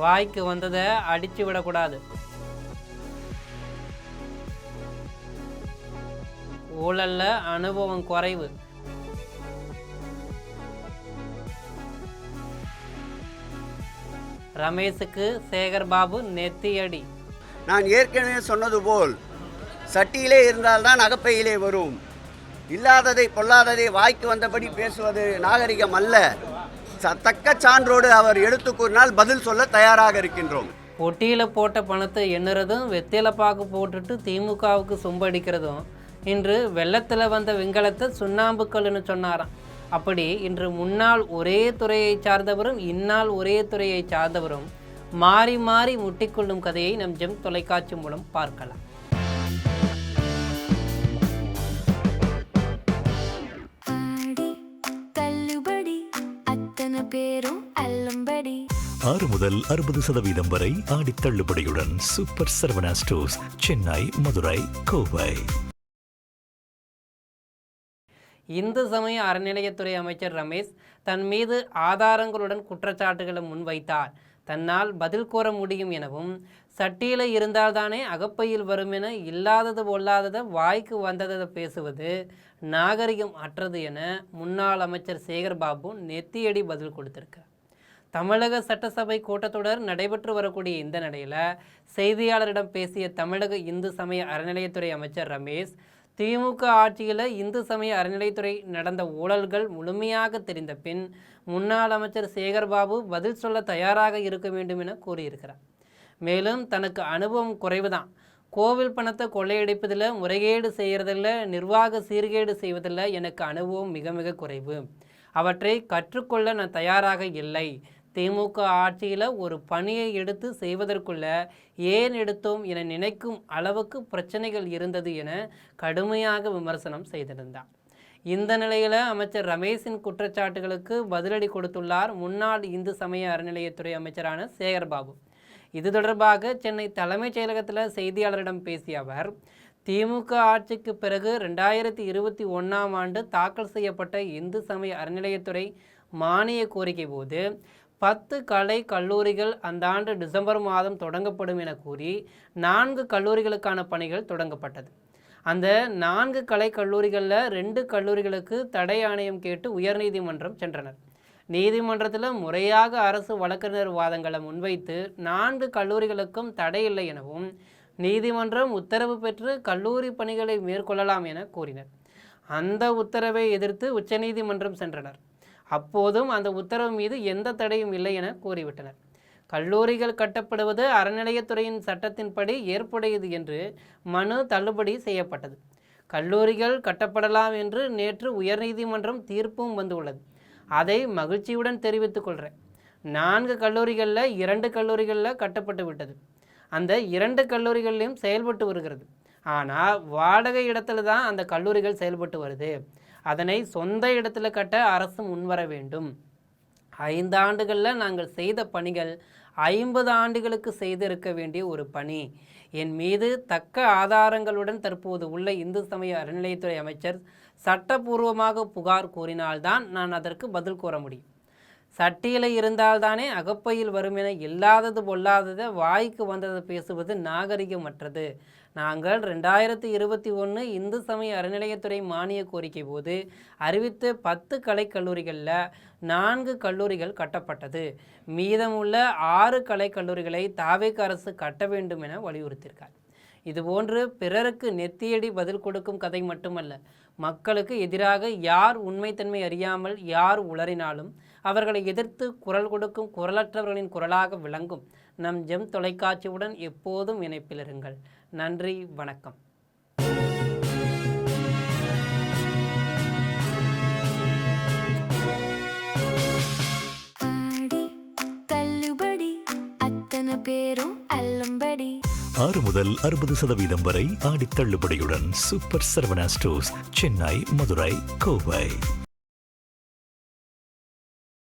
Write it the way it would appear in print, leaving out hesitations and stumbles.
வாய்க்கு வந்ததை அடித்து விடக்கூடாது. ஊழல்ல அனுபவம் குறைவு. ரமேஷுக்கு சேகர்பாபு நெத்தியடி. நான் ஏற்கனவே சொன்னது போல் சட்டியிலே இருந்தால்தான் அகப்பையிலே வரும். இல்லாததை பொல்லாததை வாய்க்கு வந்தபடி பேசுவது நாகரிகம் அல்ல. தக்க சான்றோடு அவர் எடுத்து கூறினால் பதில் சொல்ல தயாராக இருக்கின்றோம். பொட்டியில் போட்ட பணத்தை எண்ணுறதும் வெத்திலப்பாக்கு போட்டுட்டு திமுகவுக்கு சொம்படிக்கிறதும் இன்று வெள்ளத்தில் வந்த வெங்கலத்தை சுண்ணாம்புக்கல்னு சொன்னாராம். அப்படி இன்று முன்னாள் ஒரே துறையை சார்ந்தவரும் இந்நாள் ஒரே துறையை சார்ந்தவரும் மாறி மாறி முட்டிக்கொள்ளும் கதையை நம் ஜெம் தொலைக்காட்சி மூலம் பார்க்கலாம். ஆறு முதல் 60% வரை ஆடி தள்ளுபடியுடன் சூப்பர் சரவணா ஸ்டோர்ஸ், சென்னை, மதுரை, கோவை. இந்து சமய அறநிலையத்துறை அமைச்சர் ரமேஷ் தன் மீது ஆதாரங்களுடன் குற்றச்சாட்டுகளை முன்வைத்தார். தன்னால் பதில் கூற முடியும் எனவும், சட்டியில் இருந்தால்தானே அகப்பையில் வரும் என இல்லாதது பொல்லாததை வாய்க்கு வந்ததை பேசுவது நாகரிகம் அற்றது என முன்னாள் அமைச்சர் சேகர்பாபு நெத்தியடி பதில் கொடுத்திருக்கார். தமிழக சட்டசபை கூட்டத்தொடர் நடைபெற்று வரக்கூடிய இந்த நிலையில் செய்தியாளரிடம் பேசிய தமிழக இந்து சமய அறநிலையத்துறை அமைச்சர் ரமேஷ், திமுக ஆட்சியில் இந்து சமய அறநிலையத்துறை நடந்த ஊழல்கள் முழுமையாக தெரிந்த பின் முன்னாள் அமைச்சர் சேகர்பாபு பதில் சொல்ல தயாராக இருக்க வேண்டும் என கூறியிருக்கிறார். மேலும் தனக்கு அனுபவம் குறைவுதான், கோவில் பணத்தை கொள்ளையடிப்பதில், முறைகேடு செய்கிறதில்ல, நிர்வாக சீர்கேடு செய்வதில் எனக்கு அனுபவம் மிக மிக குறைவு. அவற்றை கற்றுக்கொள்ள நான் தயாராக இல்லை. திமுக ஆட்சியில் ஒரு பணியை எடுத்து செய்வதற்குள்ள ஏன் எடுத்தோம் என நினைக்கும் அளவுக்கு பிரச்சனைகள் இருந்தது என கடுமையாக விமர்சனம் செய்திருந்தார். இந்த நிலையில் அமைச்சர் ரமேஷின் குற்றச்சாட்டுகளுக்கு பதிலடி கொடுத்துள்ளார் முன்னாள் இந்து சமய அறநிலையத்துறை அமைச்சரான சேகர்பாபு. இது தொடர்பாக சென்னை தலைமைச் செயலகத்தில் செய்தியாளரிடம் பேசிய அவர், திமுக ஆட்சிக்கு பிறகு 2021ஆம் ஆண்டு தாக்கல் செய்யப்பட்ட இந்து சமய அறநிலையத்துறை மானிய கோரிக்கை போது 10 கலை கல்லூரிகள் அந்த ஆண்டு டிசம்பர் மாதம் தொடங்கப்படும் என கூறி 4 கல்லூரிகளுக்கான பணிகள் தொடங்கப்பட்டது. அந்த 4 கலை கல்லூரிகளில் 2 கல்லூரிகளுக்கு தடை ஆணையம் கேட்டு உயர்நீதிமன்றம் சென்றனர். நீதிமன்றத்தில் முறையாக அரசு வழக்கறிஞர் வாதங்களை முன்வைத்து 4 கல்லூரிகளுக்கும் தடை இல்லை எனவும், நீதிமன்றம் உத்தரவு பெற்று கல்லூரி பணிகளை மேற்கொள்ளலாம் என கூறினர். அந்த உத்தரவை எதிர்த்து உச்சநீதிமன்றம் சென்றனர். அப்போதும் அந்த உத்தரவு மீது எந்த தடையும் இல்லை என கூறிவிட்டனர். கல்லூரிகள் கட்டப்படுவது அறநிலையத்துறையின் சட்டத்தின்படி ஏற்புடையது என்று மனு தள்ளுபடி செய்யப்பட்டது. கல்லூரிகள் கட்டப்படலாம் என்று நேற்று உயர்நீதிமன்றம் தீர்ப்பும் வந்துள்ளது. அதை மகிழ்ச்சியுடன் தெரிவித்துக் கொள்கிறேன். 4 கல்லூரிகளில் 2 கல்லூரிகளில் கட்டப்பட்டு விட்டது. அந்த 2 கல்லூரிகளிலும் செயல்பட்டு வருகிறது. ஆனால் வாடகை இடத்துல தான் அந்த கல்லூரிகள் செயல்பட்டு வருது. அதனை சொந்த இடத்துல கட்ட அரசு முன்வர வேண்டும். 5 ஆண்டுகளில் நாங்கள் செய்த பணிகள் 50 ஆண்டுகளுக்கு செய்திருக்க வேண்டிய ஒரு பணி. என் மீது தக்க ஆதாரங்களுடன் தற்போது உள்ள இந்து சமய அறநிலையத்துறை அமைச்சர் சட்டபூர்வமாக புகார் கூறினால்தான் நான் அதற்கு பதில் கூற முடியும். சட்டியில் இருந்தால்தானே அகப்பையில் வரும் என இல்லாதது பொல்லாததை வாய்க்கு வந்ததை பேசுவது நாகரிகமற்றது. நாங்கள் 2021 இந்து சமய அறநிலையத்துறை மானிய கோரிக்கை போது அறிவித்த 10 கலைக்கல்லூரிகளில் 4 கல்லூரிகள் கட்டப்பட்டது. மீதமுள்ள 6 கலைக்கல்லூரிகளை தாவேக அரசு கட்ட வேண்டும் என வலியுறுத்தியிருக்கார். இதுபோன்று பிறருக்கு நெத்தியடி பதில் கொடுக்கும் கதை மட்டுமல்ல, மக்களுக்கு எதிராக யார் உண்மைத்தன்மை அறியாமல் யார் உளறினாலும் அவர்களை எதிர்த்து குரல் கொடுக்கும் குரலற்றவர்களின் குரலாக விளங்கும் நம் ஜெம் தொலைக்காட்சியுடன் எப்போதும் இணைப்பில் இருங்கள். நன்றி, வணக்கம். பேரும் அல்லம்படி 6 முதல் 60% வரை ஆடி தள்ளுபடியுடன் சூப்பர் சரவணா ஸ்டோர்ஸ், சென்னை, மதுரை, கோவை.